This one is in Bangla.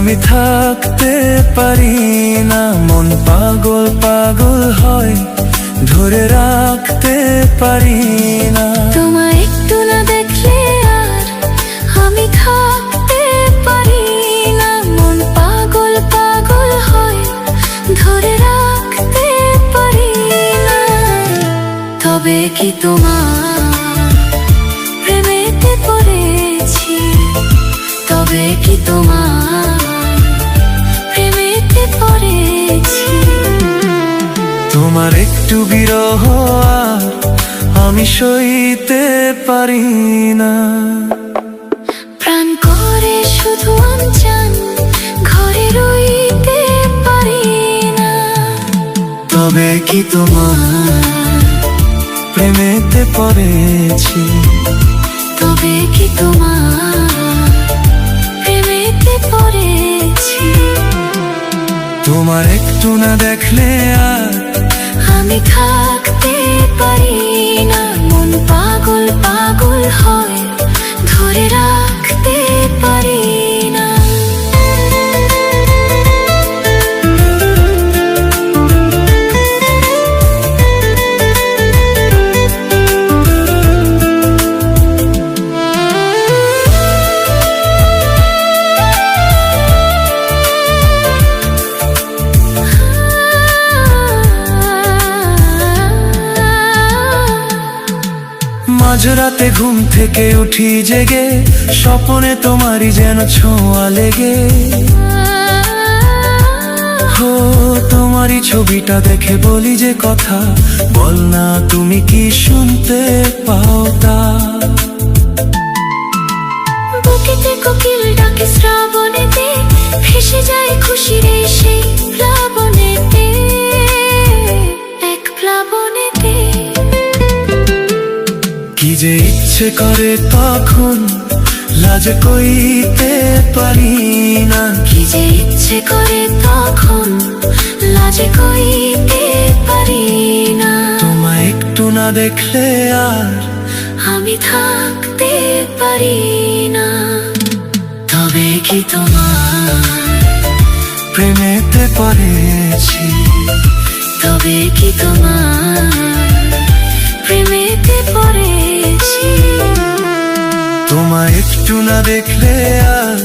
আমি থাকতে পারি না, মন পাগল পাগল হয়, ধরে রাখতে পারি না। তোমায় একটু না দেখলে আর আমি থাকতে পারি না, মন পাগল পাগল হয়, ধরে রাখতে পারি না। তবে কি তোমার প্রেমেতে পড়েছি, তবে কি তোমার প্রেমেতে পড়েছি। তোমার একটু বিরহ আর আমি সইতে পারি না। প্রাণ করে শুধু আনচান, ঘরে রইতে পারি না। তবে কি তোমার প্রেমেতে পড়েছি, তবে কি তোমার প্রেমেতে পড়েছি। তোমার একটু না দেখলে আর আমি থাকতে পারি না, মন পাগল পাগল হয়, ধরে রাখতে পারি না। মাঝরাতে ঘুম থেকে উঠি জেগে, স্বপ্নে তোমারই যেন ছোঁয়া লেগে। হো তোমারই ছবিটা দেখে বলি যে কথা, বল না তুমি কি শুনতে পাও তা। বুকেতে কোকিল ডাকে শ্রাবণেতে, ভেসে যায় খুশির এই সেই প্লাবনেতে, এক প্লাবনেতে। কি যে ইচ্ছে করে তখন লাজ কইতে পারি না। কি যে ইচ্ছে করে তখন লাজে কইতে পারি না। তোমায় একটু না দেখলে আর আমি থাকতে পারি না। তবে কি তোমার প্রেমেতে পড়েছি, তবে কি তোমার প্রেমেতে পড়েছি। তোমায় একটু না দেখলে আর